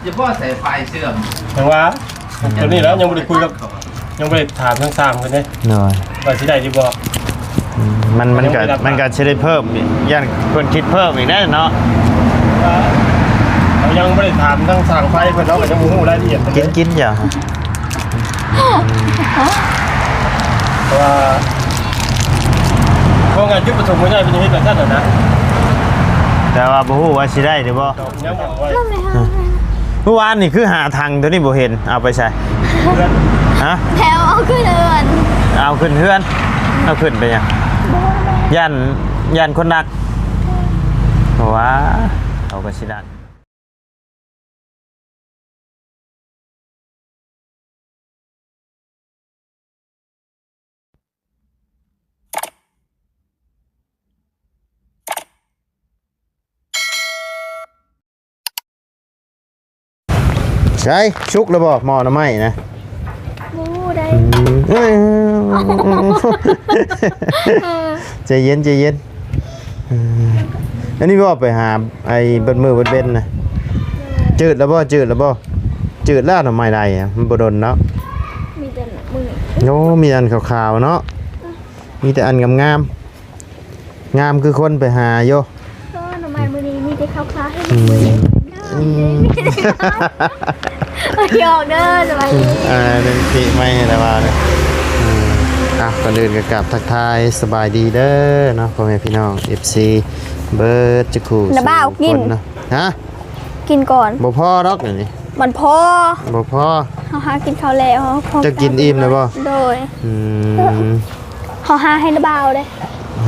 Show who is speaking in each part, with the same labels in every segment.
Speaker 1: จะพ่อใส่ไฟเสื่อม
Speaker 2: แต่ว่าตัวนี้แล้วยังไม่ได้คุยกับยังไม่ได้ถามทั้งสามคนเลย
Speaker 3: หน่อย
Speaker 2: ว่าสิได้ดีบ่
Speaker 3: มันก็จะได้เพิ่มย่านคนคิดเพิ่มอีกแน่เนาะ
Speaker 2: เรายังไม่ได้ถามทั้งสามไฟเพิ่นเราก็ยังบ่ฮู้รายละเอียด
Speaker 3: กินอย่า
Speaker 2: เพราะว่าพวกงานยุบประสงค์ไม่ได้เป็นยังไงแบบนั้นนะ
Speaker 3: แต่ว่าบ่ฮู้ว่าสิได้หรือบ่
Speaker 2: ยังบอกไว้
Speaker 3: เมื่อวานนี่คือหาทางตัวนี้บ่เห็นเอาไปใส่ฮะ
Speaker 4: แถวเอาขึ้นเรือน
Speaker 3: เอาขึ้นเฮือนเอาขึ้นไปยังย่านคนนักเพราะว่าเอาก็สิได้ใช่ชุกแล้วบอกหมอน้ำไม้นะ
Speaker 4: บูได้
Speaker 3: ใจเย็นอันนี้บอกไปหาไอ้เบิดมือเบิดเบนนะจืดแล้วบ่จืดแล้วทำไมได้มันบ่โดนเนาะ
Speaker 4: มีแต่มือ
Speaker 3: โน้มีอันขาวๆเนาะมีแต่อันงามคือคนไปหาโย
Speaker 4: ก็ทำไมมือนี้มีแต่ขาวๆให้มือหยอกเด้อสบายดี
Speaker 3: เดินขี่ไม่แต่ว่าเนี่ยก่อนอื่นก็กลับทักทายสบายดีเด้อเนาะพ่อแม่พี่น้อง FC เบิร์ดจะคู่
Speaker 4: ระบ้ากิน
Speaker 3: นะฮะ
Speaker 4: กินก่อน
Speaker 3: บ่พอดอกนี่
Speaker 4: มันพอ
Speaker 3: บ่พอ
Speaker 4: เขาหากินข้าวแล้ว
Speaker 3: จะกินอิ่มเลยบ่
Speaker 4: โดยเขาหาให้ระบ้าเลย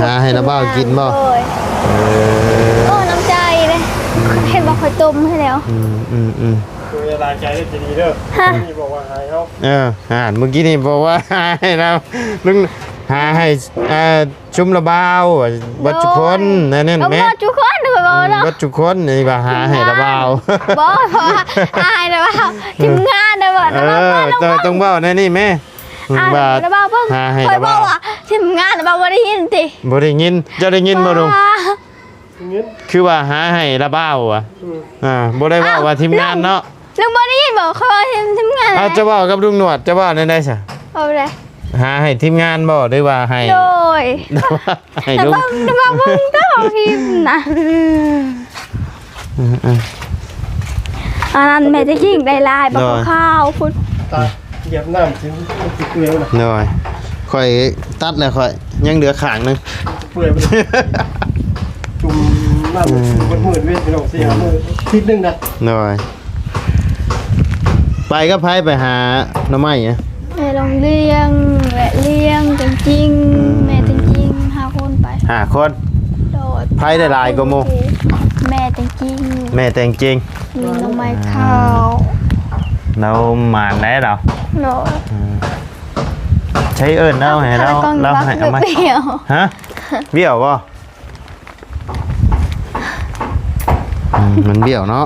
Speaker 3: หาให้ระบ้ากินบ่
Speaker 4: น้ำใจเลยเห็นบอกคอยต้มให้แล้ว
Speaker 2: คือลายใจได้จะดีเด้อนี่บอกว่าหายเขา
Speaker 3: เมื่อกี้นี่บอกว่าหาให้เราลุงหาให้ชุ่มระบาวบัดจุคนนั่นแม่
Speaker 4: บัดจุคนดูบ่เนาะ
Speaker 3: บัดจุคนนี่ว่าหาให้ระบาว
Speaker 4: บ่หาให้ระบาวทีมงานนะบ่
Speaker 3: ต้องเว้าแน่นี่แม่
Speaker 4: ว่าหาให้ระบาวว่าทีมงานระบาวบ่ได้ยินติ
Speaker 3: บ่ได้ยินจะได้ยินบ่ลุงคือว่าหาให้ระบาวบ่ได้ว่าทีมงานเนาะ
Speaker 4: ลุงบ่ได้ยินบอกเขาทีมงาน
Speaker 3: จะว่ากับลุงหนวดจะว่าได้ซะ
Speaker 4: เอาไป
Speaker 3: หาให้ทีมงานบ่หรือว่าให้
Speaker 4: โดย
Speaker 3: ให้ลุง
Speaker 4: แต่ว่ามึงก็พิมพ์นะอันนั้นแม่จะยิงได้ลายบักข้าวพุด
Speaker 2: เหยียบน้ำถึงเปื่อยนะ
Speaker 3: หน่อยค่อยตัดแล้วค่อยยังเหลือข้างนึง
Speaker 2: เปื่อยจุ่มน้ำมันมืดเว้ยพี่น้องเสียมือทิศนึงนะ
Speaker 3: หน่อยไปก็ไปหาหน่อไม้เนี่ย
Speaker 4: แม่ลองเลี้ยงจริงแม่จริง5 คนไป
Speaker 3: 5 คน
Speaker 4: โดด
Speaker 3: ไปได้หลายกว่าโม
Speaker 4: แม่จริงมีหน่อไม้ข้าว
Speaker 3: เราหมานได้หรอ
Speaker 4: โดด
Speaker 3: ใช้เอิญเอาให้เราให้เอาไหมฮะเบี้ยวป่ะมันเบี้ยวเนาะ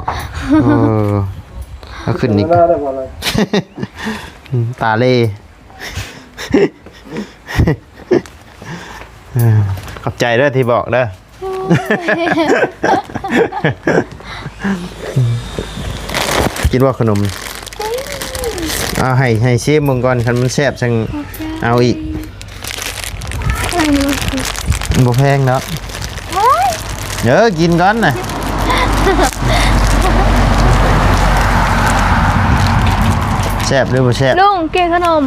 Speaker 3: เอาขึ้นอีกตาเล่ขอบใจด้วยที่บอกเด้อคิดว่าขนมเอาให้ชิมมึงก่อนคันมันแซ่บจังเอาอีกบ่แพงเนาะกินก่อนน่ะแซ่บหรือบ่แซ่บ
Speaker 4: ลุงกินขนม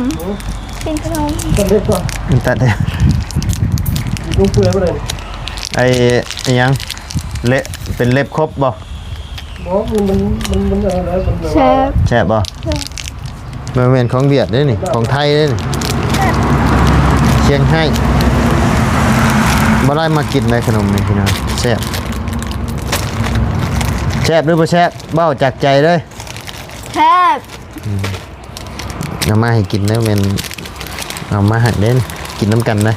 Speaker 2: ตัดเล็บก่อน
Speaker 3: ตัดเล็บ
Speaker 2: ลุงเปื่อยบ่ได้
Speaker 3: ไอ้ยังเละเป็นเล็บครบบ่
Speaker 2: มันอะไร
Speaker 3: แซ่บบ่มันเป็นของเวียดเด้นี่ของไทยเด้นี่เชียงให้บ่ได้มากินในขนมนี่พี่น้องแซ่บหรือบ่แซ่บเบ้าจากใจเลย
Speaker 4: แซ่บ
Speaker 3: เอามาให้กินแล้วมันเอามาหัดเล่นกินน้ำกันนะ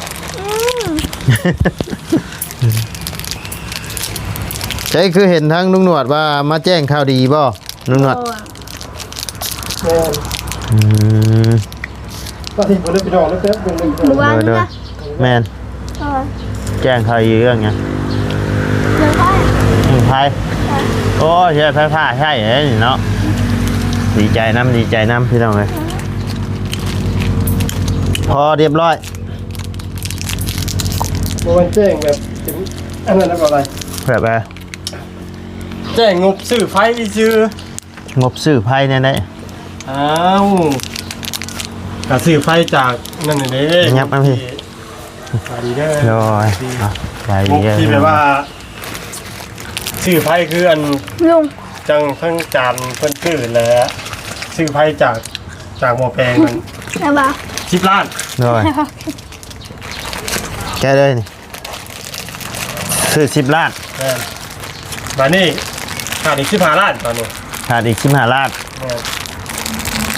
Speaker 3: ใช่คือเห็นทั้งลุงหนวดว่ามาแจ้งข่าวดีบ่ลุงหนวด
Speaker 2: ก็ที่ผมได้ไปดองแล้วเป๊ะ
Speaker 3: โดยแมนแจ้งข่าวดีเรื่องไงไพ่โอ้ใช่ไพ่ผ้าใช่เนาะ ดีใจน้ำพี่น้องเลยพอเรียบร้อย
Speaker 2: มันแจ้งแบบอันนั้นอะไร
Speaker 3: แบบอะไร
Speaker 2: แจ้งงบซื้อไฟซื้อง
Speaker 3: บซื้อไพ่เนี่ยได้
Speaker 2: อ้าวกระซื้อไฟจากนั่นนี่เด้
Speaker 3: ยับมาพี่
Speaker 2: สวัสดีเด้อ
Speaker 3: โดยไป
Speaker 2: งบที่แบบว่าซื้อไฟคืออัน
Speaker 4: ลุง
Speaker 2: จังทั้งจานเพิ่นซื้อแล้วซื้อไฟจากหม้อแปลงมัน
Speaker 4: แล้วบ่า
Speaker 2: 10 ล้าน
Speaker 3: โดยแกเลยนี่ซื้อ10 ล้าน
Speaker 2: แม่นบัดนี้ขาดอีก15 ล้านตอนนี้
Speaker 3: ขาดอีก15 ล้าน
Speaker 2: แม่น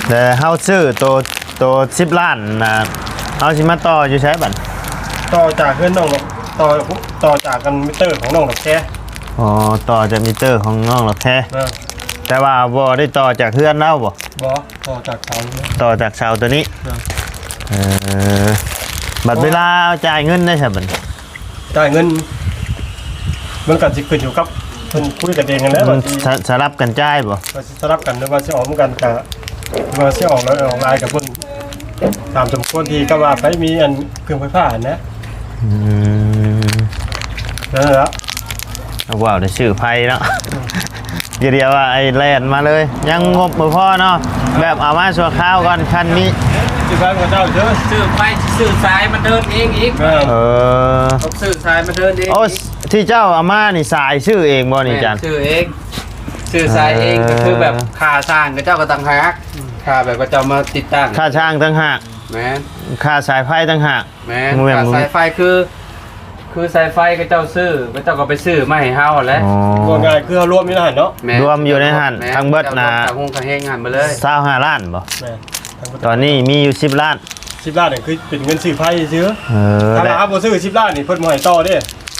Speaker 3: แต่เฮาซื้อตัว10 ล้านนะเฮาสิมาต่ออยู่ใช้บัด
Speaker 2: ต่อจากเพื่อนน้องต่อจากกันมิเตอร์ของน้องดอกแค่
Speaker 3: อ๋อต่อจากมิเตอร์ของน้องหรอกแท้
Speaker 2: นะ
Speaker 3: แต่ว่าบ่ได้ต่อจากเพื่อนเล่าบ่
Speaker 2: บอต่อจากเสาเนี่ย
Speaker 3: ต่อจากเสาตัวนี้
Speaker 2: นะ
Speaker 3: บัดเวลาจ่ายเงินได้ใช่บัด
Speaker 2: จ่ายเงินมันกันสิขึ้นอยู่กับเพิ่นคุยกันเองกันแล้ว
Speaker 3: มั
Speaker 2: บาน งที
Speaker 3: สลับกันจ่ายบ่
Speaker 2: ว่าสิสลับกันหรือว่าสิออกเหมือนกันกับว่าสิออกแล้วออกลายกับเพิ่นตามสมควรที่ก็ว่าไปมีอันเครื่องไฟฟ้าอันนะ
Speaker 3: อืม
Speaker 2: นั่นแหละ
Speaker 3: เอาว่าวได้ชื่อไพ่เนาะ เดี๋ยวว่าไอ้แลนมาเลย ยังงบบ่พอเนาะแบบเอามาชั่วคราวก่อนคันนี้
Speaker 2: สิฟ้าของเจ้าเยอะ
Speaker 1: ซื้อไปซื้อสายมันเดินเองอีก
Speaker 3: เออ
Speaker 1: ต้องซื้อสายมันเดินเอง
Speaker 3: โอ้ที่เจ้าเอามานี่สายชื่อเองบ่นี่จัน
Speaker 1: ซื้อเองซื้อสายเองก็คือแบบค่าสร้างก็เจ้าก็ต่างหากค่าแบบก็เจ้ามาติดตั้ง
Speaker 3: ค่าช่างตั้งหาก
Speaker 1: แม่น
Speaker 3: ค่าสายไฟตั้งหาก
Speaker 1: แม่น
Speaker 3: แม่น
Speaker 1: ค่าสายไฟคือสายไฟก็เจ้าซื้อก็เจ้าก็ไปซื้อมาให้เฮาแหล้ว
Speaker 3: อ๋อ
Speaker 2: ว่าง่ายคือเอารวมนี่นะเนาะ
Speaker 3: รวมอยู่ในหั่นทั้งเบิดน่ะ
Speaker 1: ทางหงทางเฮงหันไปเลย
Speaker 3: 25 ล้านบ่
Speaker 2: แม่ทั้งหมด
Speaker 3: ตอนนี้มีอยู่10 ล้าน
Speaker 2: 10 ล้านนี่คือเป็นเงินซื้อไฟซื้อ
Speaker 3: เออ
Speaker 2: ถ้า
Speaker 3: และ
Speaker 2: เราบ่ซื้อ10 ล้านนี่เพิ่นบ่ให้ต่อเด้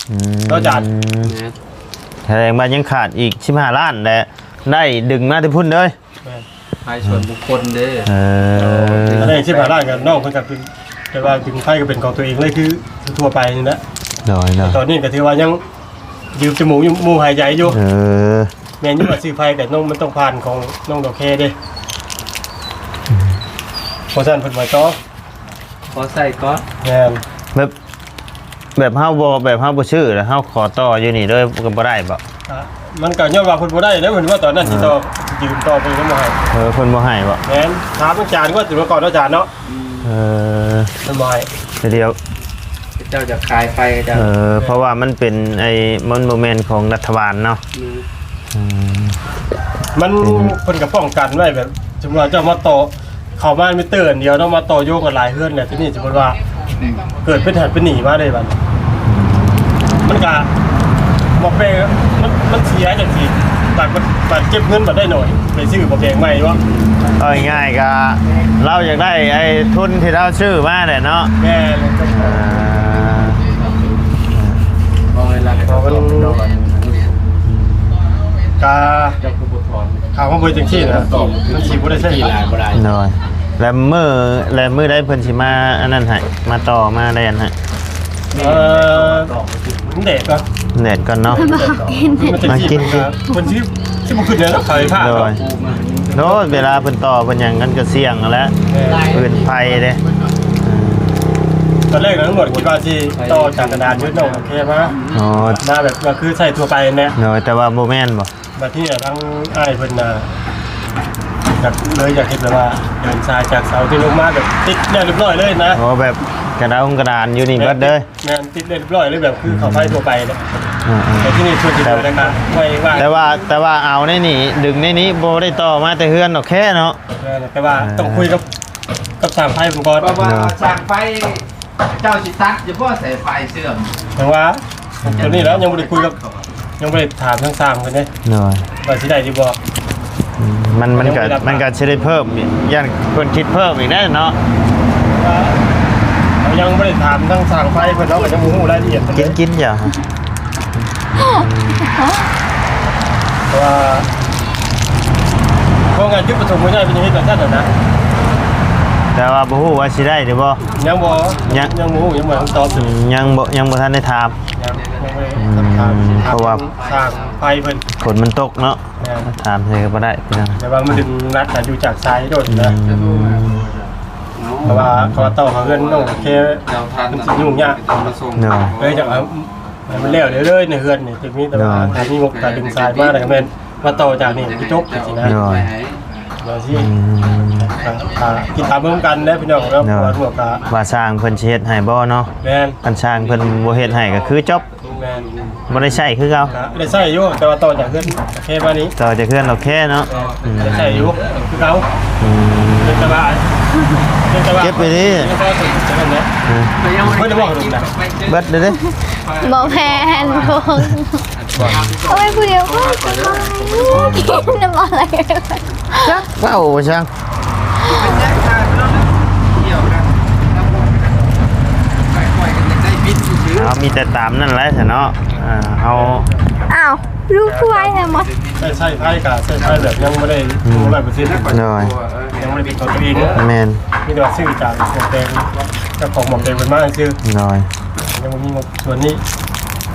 Speaker 3: อืม
Speaker 2: ต่อจาน
Speaker 1: แม่น
Speaker 3: แสดงว่ายังขาดอีก15 ล้านและได้ดึงมาที่พุ่นเลย
Speaker 2: แม่น
Speaker 1: ไฟส่วนบุคคลเด้อ
Speaker 3: เออ
Speaker 2: อันนี้10 ล้านกันน้องเพิ่นก็เป็นแต่ว่าถึงไฟก็เป็นของตัวเองเลยคือทั่วไปนี่นะ
Speaker 3: โดยเนาะ
Speaker 2: ตอนนี้ก็ถือว่ายังยืมจมูกอยู่หมู่หายใจอยู่
Speaker 3: เออ
Speaker 2: แม่นอยู่ว่าซื้อไฟกับน้องมันต้องผ่านของน้องดอกแคเด้เพราะฉะนั้นเพิ่นว่าต่อ
Speaker 1: พอใส่ก็
Speaker 2: แม่น
Speaker 3: แบบเฮาบ่ชื่อแล้วเฮาขอต่ออยู่นี่เลยก็บ่ได้บ่
Speaker 2: อ่ะมันก็ย้อนว่าเพิ่นบ่ได้แล้วเพิ่นว่าตอนนั้นสิต่อยืมต่อเพิ่นก็บ่ให้
Speaker 3: เพิ่นบ่ให้บ่
Speaker 2: แม่นถามอาจารย์ว่าถึงมาก่อนอาจารย์เนาะ
Speaker 3: เออ
Speaker 2: เพิ่นบ่ให้
Speaker 3: เดี๋ยว
Speaker 1: เจ้าจะขายไฟเจ้า
Speaker 3: เพราะว่ามันเป็นไอ้มันโมเมนต์ของรัฐบาลเนาะ
Speaker 2: มันเพิ่นก็ป้องกันไว้แบบสมมุติว่าเจ้ามาต่อเข้าบ้านมิเตอร์อันเดียวเนาะมาต่อโยงกันหลายเฮือนเนี่ยที่นี่สมมุติว่าเกิดเป็นหันเป็นหนีมาได้บัดมันก็บ่แพงมันเสียจังซี่บัดเก็บเงินบัดได้หน่อยไปซื้อบ่แพงใหม่วะ
Speaker 3: เอาง่ายๆก็เราอยากได้ไอ้ทุนที่เราชื่อมาเนี่ยเนาะ
Speaker 2: แม่เลยก็
Speaker 1: มองเวลาเขาก็ลงดอก
Speaker 2: กา
Speaker 1: เจ้าคือบุตรถอน
Speaker 2: ข่าวมาเบิ่จังซี่นะมันสิบ่ได้ใช้
Speaker 1: ที่ลายบ่ได้
Speaker 3: หน่อยแล้วมือได้เพิ่นสิมาอันนั้นให้มาต่อมาได้อันให้
Speaker 2: มันเด็ดก็
Speaker 3: เน็ตก่อนเนาะ
Speaker 2: มันจะ
Speaker 3: มากิน
Speaker 2: มันสิบ่ขึ้นเลยเนาะขายผ้า
Speaker 3: โด
Speaker 2: เนาะ
Speaker 3: ยโน้ตเวลาเพิ่นต่อเพิ่นหยังกันก็เสี่ยงแล้วปืนไฟเด้
Speaker 2: ตอนแรกทั้งหมดคิดว่าสิต่อจากกระดานยืดหน่อยโอเคมั้ย
Speaker 3: อ๋อ
Speaker 2: มาแบบว่าคือใส่ทั่วไปเนี่ย
Speaker 3: โดยแต่ว่าบ่แม่นบ่
Speaker 2: มาที่เนี่ยทั้งอ้ายเพิ่นน่ะอยากเห็นแบบว่าเดินทรายจากเสาที่ลงมาแบบติดเรียบร้อยเลยนะ
Speaker 3: โอ้แบบกระดานอยู่นี่เบิดเด้อ
Speaker 2: แม่นติดเรียบร้อยเลยแบบคือเขาไฟทั่วไปเนี่ย
Speaker 3: อ่า
Speaker 2: แต่ที่นี่ช่วยกินเลยนะครับไว้ว่า
Speaker 3: แต่ว่าเอาในนี่ดึงในนี้บ่ได้ต่อมาแต่เฮือนดอกแค่เนาะ
Speaker 2: แต่ว่าต้องคุยกับสามไฟผมก่อน
Speaker 1: เพราะว่าสร้างไฟเจ้าสิตัดอย่าพ่อใส่ไฟเสื่อม
Speaker 2: แต่ว่าตัวนี้แล้วยังไม่ได้คุยกับยังไม่ได้ถามทั้งสามคนเลย
Speaker 3: หน่อย
Speaker 2: ว่าสิได้ดีบ่
Speaker 3: มันก็สิได้เพิ่มอีกย่านเพิ่นคิดเพิ่มอีกได้เนาะ
Speaker 2: เรายังไม่ได้ถามทั้งสามไฟเพิ่นเนาะก็ยังบ่ฮู้รายละเอียดเพิ่นเลย
Speaker 3: กินอย่า
Speaker 2: เพราะว่าเพราะงานจุดประสงค์ไม่ได้เป็นอย่างนี้แบบนั้นนะ
Speaker 3: แต่ว่าบ่ฮู้ว่าสิได้หรือบ่
Speaker 2: ยังบ่ยังบ่ฮู้ยังบ่ต้องตอบถึง
Speaker 3: ยังบ่ทันได้ถาม
Speaker 2: ยังไม่ได้ถ
Speaker 3: เพราะว่า
Speaker 2: สร้างไฟเพิ่น
Speaker 3: ฝนมันตกเนาะ
Speaker 2: แม่น
Speaker 3: ถามเลยก็บ่ได้พี่น้อง
Speaker 2: แต่ว่ามันดึงนัดอยู่จากซ้ายโดดนะเพราะว่าเขาต่อเขาเงินน้องโอเคมันสิยุ่งยาก
Speaker 3: เนาะ
Speaker 2: เลยจากมันเลี้ยวเรื่อยๆในเฮือนนี่จะมีแต่ว่าถ้ามีงบการดึงซ้ายมาแต่ก็แม่นมาต่อจากนี่พี่จบจริงๆนะ
Speaker 3: เนาะ
Speaker 2: เราที่กินตามเบิ่งกันได้พี่น้องแล้วว่าพวกกะ
Speaker 3: ว่าสร้างเพิ่นสิเฮ็ดให้บ่เนาะ
Speaker 2: แม่น
Speaker 3: คันสร้างเพิ่นบ่เฮ็ดให้ก็คือจบ
Speaker 2: แม่น
Speaker 3: บ่ได้ใช้คือเก่า
Speaker 2: ได้ใส่อยู่แต่ว่าต่อจากเฮือนโอเคมานี้
Speaker 3: ต่อจากเพื่อนเราแค่เนาะ
Speaker 2: ได้ใส่อยู่คือเขา
Speaker 3: อืม
Speaker 2: เป็นตะบะ
Speaker 3: เก็บไปดิ
Speaker 2: ก็ถึงจะกันนะไม่ได้บอกหรอกนะ
Speaker 3: เบิดเลยเด้
Speaker 4: บอกแพนพงเอาไปผู้เดียวก็สบายกินน้ำอะไร
Speaker 3: จักเว้าช่างเอามีแต่ตามนั่นแหละเนาะเอา
Speaker 4: อ้าวลูกช่วยแฮมอส
Speaker 2: ใส่ไพ่กับใส่ไพ่แบบยังไม่ได้100%
Speaker 3: หน่อย
Speaker 2: ยังไม่ได้เป็นตัวเอง
Speaker 3: แม่น
Speaker 2: มีแต่ว่าซื้อจากหมวกแดงเจ้าของหมวกแดงเป็นมากซื้อ
Speaker 3: หน่อย
Speaker 2: ยังมีงบส่วนนี้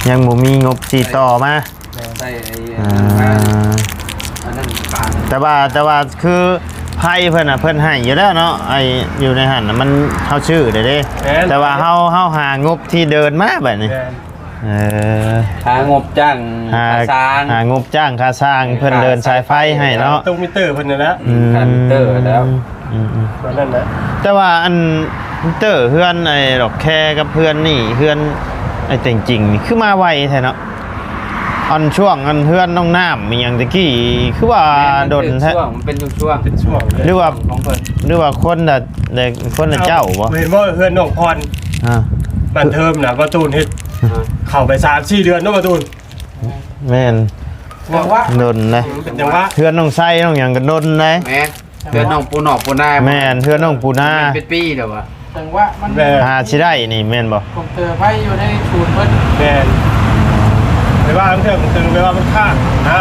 Speaker 3: ยังบ่มีงบสิต่อมาแต่ว่าคือไพ่เพิ่นน่ะเพิ่นให้อยู่แล้วเนาะไอ้อยู่ในหั่นน่ะมันเฮาชื่อเด้แต่ว่าเฮาหางบที่เดินมาแบบนี้
Speaker 1: หางบจ้างสร้าง
Speaker 3: หางบจ้างค่าสร้างเพิ่นเดินสายไฟให้เนาะ
Speaker 2: ตู้มิเตอร์เพิ่นนะ
Speaker 1: ค่ามิเตอร์แล้ว
Speaker 2: ตัวนั้นนะ
Speaker 3: แต่ว่าอันมิเตอร์เพื่อนไอ้ดอกแคกับเพื่อนนี่เพื่อนไอ้แต่งจริงนี่คือมาไวแท้เนาะอันช่วงอันเพื่อนน้องน้ำมีอย่างตะกี้คือว่าโดนแท้
Speaker 1: มันเป็นช่วง
Speaker 2: เป็นช่วง
Speaker 3: หรือว่า
Speaker 1: ของเพิ่น
Speaker 3: หรือว่าคนน่ะเด็กคนน่ะเจ้าบ่
Speaker 2: เห็นว่าเฮือนน้องพร
Speaker 3: อ่า
Speaker 2: บันเทิมนะประตูนเฮ็ดเข้าไป3-4เดือนเนาะประตูน
Speaker 3: แม่น
Speaker 1: บอกว่า
Speaker 3: โดนเลย
Speaker 2: เป็นจังว่า
Speaker 3: เพื่อนน้องไส้น้องหยังก็โดนเลย
Speaker 1: แม่เพื่อนน้องปูนอกปูนา
Speaker 3: แม่นเพื่อนน้องปูนา
Speaker 1: เป็นปีเดี๋ยววะจังว่ามัน
Speaker 2: แม่
Speaker 3: หาสิได้นี่แม่นบ่
Speaker 1: ผมเจอไพ่อยู่ในศูนย์เพิ่น
Speaker 2: แม่ไม่ว่าเพื่อนตึงไม่ว่ามันข้างนะ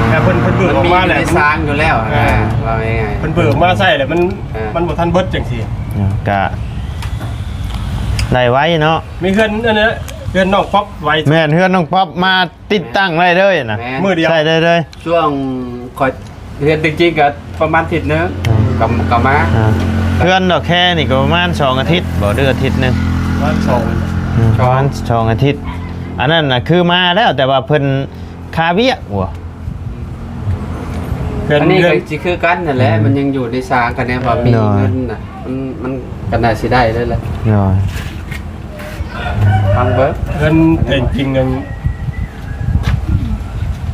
Speaker 2: แต่เพิ่นเบิก
Speaker 1: มัน
Speaker 2: ออก
Speaker 1: มี
Speaker 2: มาแหละ
Speaker 1: ในสร้างอยู่แล้วว่าไง
Speaker 2: เพิ่นเบิกมาใส่แหละมันบ่ทันเบิดจังซี่
Speaker 3: ก็ได้ไว้เนาะ
Speaker 2: มีเฮือนอันนี้เฮือนน้องป๊อปไว้
Speaker 3: แม่นเพื่อนน้องป๊อปมาติดตั้งได้เลยนะ
Speaker 2: มือเดียว
Speaker 3: ใช่ได้เลย
Speaker 1: ช่วงคอยเรียนจริงๆก็ประมาณอาทิตย์นึงกับมา
Speaker 3: เพื่อนดอกแค่นี่ก็ประมาณ2อาทิตย์บ่เดือนอาทิตย์หนึง
Speaker 2: วันสอง
Speaker 3: ประมาณ2อาทิตย์อันนั้นน่ะคือมาแล้วแต่ว่าเพิ่นคาเวียกว่ะ
Speaker 2: เฮือน
Speaker 1: อันนี้
Speaker 2: เฮื
Speaker 1: ก็
Speaker 2: อน
Speaker 1: สิคือกันนั่นแหละมันยังอยู่ในสร้างกันแน่ว่ามีเงินน่ะมันก็น่าสิได้เลยแหละ
Speaker 3: เนาะ
Speaker 1: ทางเบิร์
Speaker 2: เฮือนแต่จริงๆยัง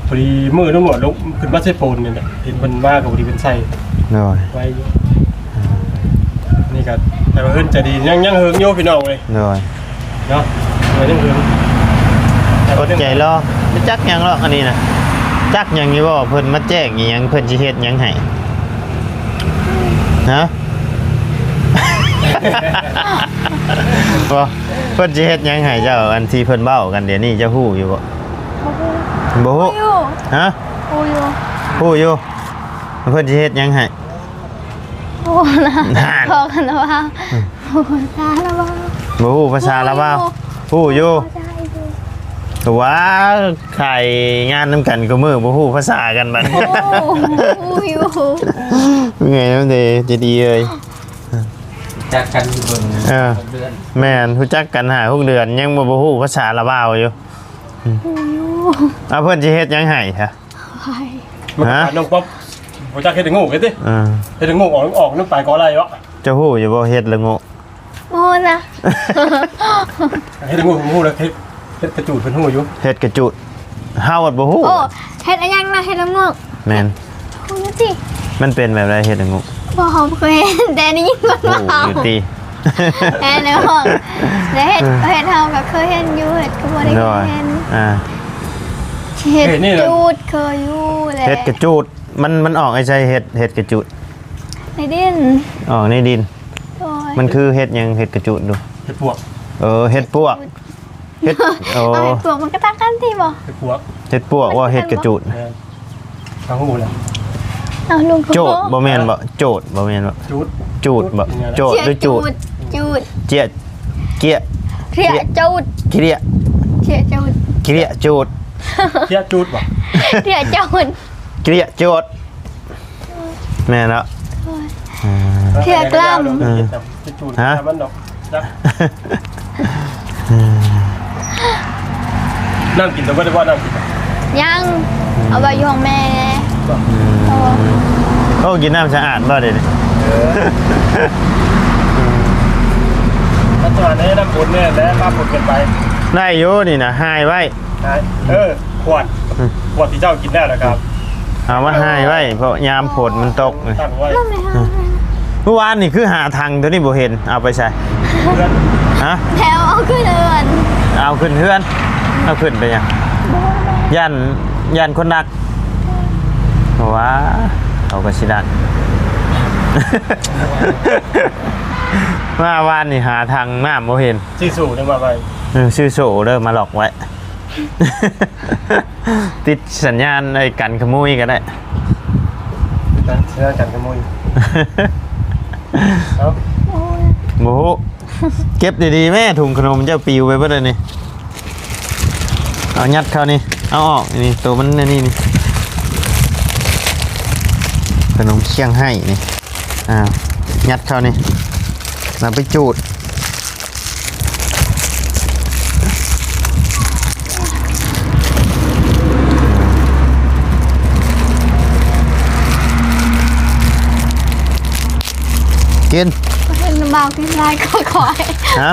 Speaker 2: พอดีมือน้ำหมดลงขึ้นมาใส่ปูนนี่แหละเห็นมันมากกับพอดีเป็นใส่
Speaker 3: เนาะ
Speaker 2: ไว้อยู่นี่ก็แต่ว่าเฮือนจะดียังเฮิงโยพี่น้องเลย
Speaker 3: เนาะ
Speaker 2: เนาะยังเฮิง
Speaker 3: กดใจรอไม่จักหยังหรอกอันนี้นะจักหยังอยู่บ่เพิ่นมาแจ้งอีหยังเพิ่นสิเฮ็ดหยังให้ฮะ บ่เพิ่นสิเฮ็ดหยังให้เจ้าอันที่เพิ่นเว้ากันเดี๋ยวนี้เจะฮู้อยู่บ่บ่ฮู้
Speaker 4: อยู่
Speaker 3: ฮะ
Speaker 4: โอ้ย
Speaker 3: ฮู้อยู่เพิ่นสิเฮ็ดหยังให้
Speaker 4: โอ้นะพอกันแล้วว่าโอ้ตาแล้วว่า
Speaker 3: บ่ฮู้ภาษาลาวบ่ฮู้อยู่
Speaker 4: ใช่อยู่
Speaker 3: ก็ว่าไข่งานนำกันก็มือบ่ฮู้ภาษากันบัด
Speaker 4: โอ้อยู่
Speaker 3: ไงนำสิจะดีเอ้ย
Speaker 1: จากกันอยู่บน
Speaker 3: เออ
Speaker 1: เดือน
Speaker 3: แม่นรู้จักกันหา6เดือนยังบ่ฮู้ภาษาลาวอยู่
Speaker 4: โอ้อยู่
Speaker 3: เพิ่นสิเฮ็ดหยังให้ฮะ
Speaker 4: ไป
Speaker 2: มันขาดน้องป๊อปผมจะเฮ็ดให้งูเฮ็ดดิ
Speaker 3: อ่า
Speaker 2: เฮ็ดให้งูออกน้ำปลายกออะไรวะ
Speaker 3: เจะฮู้อยู่บ่เฮ็ดละโงะ
Speaker 4: โอ้นะ
Speaker 2: เฮ็ดให้งูผมฮู้แล้วเฮ็ดกระจูดเพิ่นฮู้อยู่
Speaker 3: เฮ็ดกระจุดเฮาบ่ฮู้
Speaker 4: โอ้เฮ็ดอะไรยังนะเฮ็ดละงก
Speaker 3: แม่น
Speaker 4: โอ้ยจิ
Speaker 3: มันเป็นแบบไรเฮ็ดละโงะ
Speaker 4: บ่หอมเคยเห็นแต่นี่ยิ่งกว่า
Speaker 3: โอ้
Speaker 4: เฮา
Speaker 3: อยู่ติ
Speaker 4: แอนในห้องแต่เฮ็ดเฮาก็เคยเห็นอยู่เฮ็ดก็บ่ได้
Speaker 3: น้อย
Speaker 4: เห็น
Speaker 3: อ่า
Speaker 4: เฮ็ดจูดเคยอยู่แหละ
Speaker 3: เฮ็ดกระจุดมันออกไอ้ใช่เฮ็ดกระจุด
Speaker 4: ในดิน
Speaker 3: ออกในดิน
Speaker 4: โอ้ย
Speaker 3: มันคือเฮ็ดหยังเฮ็ดกระจุดดู
Speaker 2: เฮ็ดพวก
Speaker 3: เฮ็ดปวกเฮ็ดโอ้
Speaker 4: เอาให้ปลวกมันก็ตั้งกันที่บ่
Speaker 2: เฮ็ดพวก
Speaker 3: เฮ็ดปวกว่าเฮ็ดกระจุด
Speaker 2: ฟังฮู้แล้ว
Speaker 4: เอาลุง
Speaker 3: โจดบ่แม่นบ่โจดบ่แม่นบ่
Speaker 2: จูด
Speaker 3: จูดบ่โจดหรือจูด
Speaker 4: จูด
Speaker 3: เจี๊ยเกี้ย
Speaker 4: เรียจูด
Speaker 3: เกี้ย
Speaker 4: เรียจูด
Speaker 3: เ เกลียจูด
Speaker 2: เที่ยจูดบ่
Speaker 4: เดี๋ยวเจ้าหุ่น
Speaker 3: เกลียจูดแม่นแล้ว
Speaker 4: เที่ยกล้ำ
Speaker 2: ที่จูดมันดอกจักน้ำกินตัวบ่ได้บ่น้ำกิน
Speaker 4: ยังเอาไปอยู่ของแม่ไงเอา
Speaker 3: โอ้กินน้ำสะอาดบ่เด้นี่
Speaker 2: ถ้าตัวนี้น้ำฝนเนี่ยแล้วมาฝนกันไป
Speaker 3: ได้อยู่นี่นะหายไว้
Speaker 2: ขวดที่เจ้ากินได้แล้วครับ
Speaker 3: เอามาหายไว้เพราะยามฝนมันตก
Speaker 2: ตั้งไว้
Speaker 4: ไม่ไม่เอา
Speaker 3: เมื่อวานนี่คือหาทางตัวนี้บ่เห็นเอาไปใส่
Speaker 2: เพื่อน
Speaker 3: ฮะ
Speaker 4: แถวเอาขึ้นเอิน
Speaker 3: เอาขึ้นเฮือนเอาขึ้นไปยังย่านคนนักว้าเอากระชิดัน เมื่อวานนี่หาทางน้ำบ่เห็น
Speaker 2: ที่สู่ได้มาไป
Speaker 3: ชื่อโสเด้อมาหลอกไว้ ติดสัญญาณไอ้กันขโมยก็ได้
Speaker 2: เชื่อกันขโมยเอา
Speaker 3: โอ้โหเก็บดีๆแม่ถุงขนมเจ้าปิวไปเบ่ได้นี่เอายัดเข้านี่เอาออกนี่ตัวมันนี่ขนมเชียงให้นี่ยัดเข้านี่เราไปจูดกิน
Speaker 4: เป็นเบากินลายก็คอย
Speaker 3: ฮะ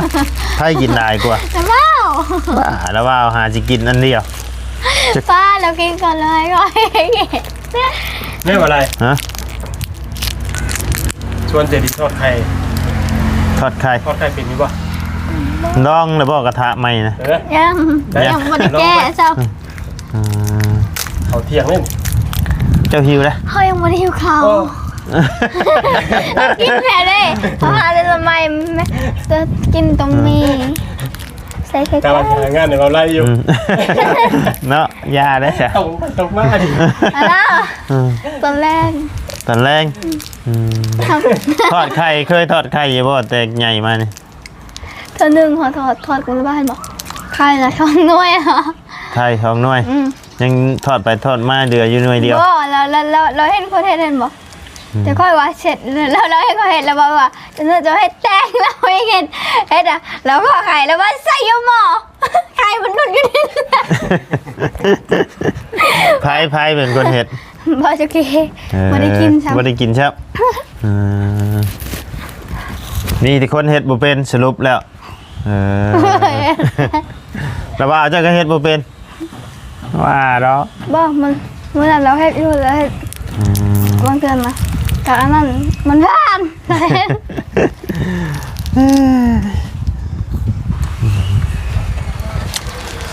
Speaker 3: ไพ่กินได้กว่า
Speaker 4: แต่เบา
Speaker 3: บ้าแล้วว่าหาจะกินอันเดียว
Speaker 4: ป้าเรากินก่อนเลยก่อน
Speaker 2: ไม่ว่าอะไร
Speaker 3: ฮะ
Speaker 2: ชวนเจดีทอดไข่
Speaker 3: ทอดไข่
Speaker 2: ทอดไข่เป็นนี่ป่ะ
Speaker 3: ดองแล้วบอกกระทะใหม่นะ
Speaker 4: ยังไม่ได้แก้เจ้า
Speaker 3: อืม
Speaker 2: เขาเที่ยงเล่น
Speaker 3: เจ้าหิวแล้ว
Speaker 4: เขายังไม่ได้หิวเขากินแค่เลยเขาหาได้ทำไมจะกินตรงนี้ใส่ไข่
Speaker 2: กำลังทำงานในเราไล่อยู่
Speaker 3: เนาะยาได้ใช่
Speaker 2: ตรงมาดิ
Speaker 4: แล้วตอนแรก
Speaker 3: ตอนแรกทอดไข่เคยทอดไข่อยังบ่แต่ใหญ่มานี่
Speaker 4: เธอหนึ่งขอทอดกันบ้านบอกใครละช่องน้อยอ่ะ
Speaker 3: ไข่ของหน่วย ยังทอดไปทอดมาเดืออยู่หน่วยเดียว
Speaker 4: ก็เราเห็นคนเห็นบอกจะค่อยว่าเสร็จแล้วเราให้เขาเห็นแล้วบอกว่าจะให้แตงแล้วไม่เห็นเห็นอ่ะแล้วก็ไข่แล้วว่าใส่ยาหม้อไข่มันหนุนอยู่นี่
Speaker 3: ไพ่เป็นคนเห็ด
Speaker 4: บอจุกี้ไม่ได้กินใช่ไหม
Speaker 3: บ่ได้กินครับนี่ที่คนเห็ดบ่เป็นสรุปแล้วแล้วว่าเจ้าก็เห็ดบ่เป็นว่าดอก
Speaker 4: บอกมันเมื่อเราให้ดูแล้วให้มันเกินมาแต่อันนั้นมันผ่าน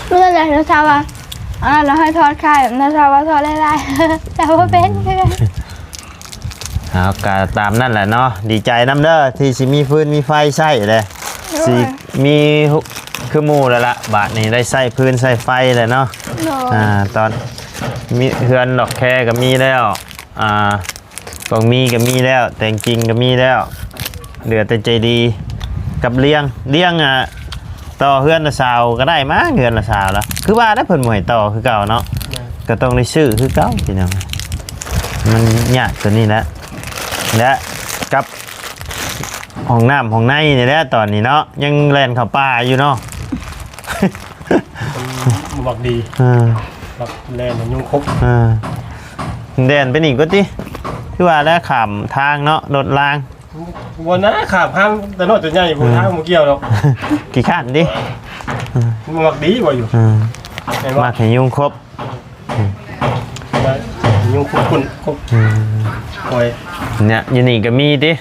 Speaker 4: เมื่อไรเราชาวว่าเราให้ทอดไข่เราชาวว่าทอดไล่ๆแต่ว่าเป็นเพื่อน
Speaker 3: เอาก็ตามนั่นแหละเนาะดีใจน้ำเด้อที่สิมีพื้นมีไฟใช้เลยสิมีคือหมู่แล้วล่ะบาทนี้ได้ใส่พื้นใส่ไฟเลยเนาะตอนมีเฮือนดอกแคก็มีแล้วกองมีก็มีแล้วแต่งจริงก็มีแล้วเหลือแต่ใจดีกับเลี้ยงต่อเฮือนละสาวก็ได้มาเฮือนละสาวแล้วคือว่าได้เพิ่นหมวยต่อคือเก่าเนาะก็ต้องได้ซื้อคือเก่าพี่น้องมันยากตัวนี้แหละและกับห้องน้ำห้องในนี่แหละตอนนี้เนาะยังแล่นเข้าป่าอยู่เนาะ
Speaker 2: บอกดีแบบแล่นยุ่งครบ
Speaker 3: เด่นเป็นอีกก็ติคือว่าได้ขามทางเนาะรถราง
Speaker 2: วันนั้นขาบห้างแต่โน้ตตัวใหญ่บนทางมันเกี่ยวหรอก
Speaker 3: กี่ขั้นดิ
Speaker 2: บอกดีกว่าอยู่
Speaker 3: มาแข่งยุงครบ
Speaker 2: ยุ่งครบโอ้ย
Speaker 3: เนี่ยอยันนี่ก็มีดิ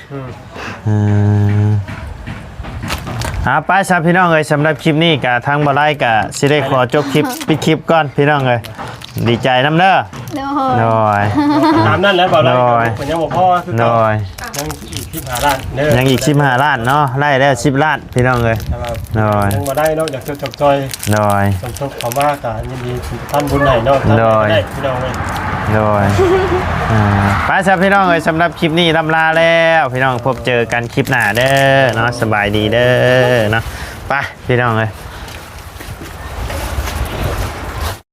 Speaker 3: ไปซะพี่น้องเอ้ยสำหรับคลิปนี้กับทางบ่ไล่กับสิได้ขอจบคลิปปิดคลิปก่อนพี่น้องเอ้ยดีใจน้ำเด้อโดย
Speaker 2: ตามนั่นแล้วบอกเลยผมยังบอกพ่อคือ
Speaker 3: โดย
Speaker 2: ยังอีก15 ล้านเด้อ
Speaker 3: ยังอีก15 ล้านเนาะไล่ได้10 ล้านพี่น้องเอ้ยโดย
Speaker 2: ยังมาได้นอกจากจบจอย
Speaker 3: โดย
Speaker 2: สมทบความว่าการยินดีท่านบุญไหนเนาะได้พี่น้องเลย
Speaker 3: โดยไปซะพี่น้องเอ้ยสำหรับคลิปนี้ลำลาแล้วพี่น้องพบเจอกันคลิปหน้าเด้อเนาะสบายดีเด้อเนาะไปพี่น้องเอ้ย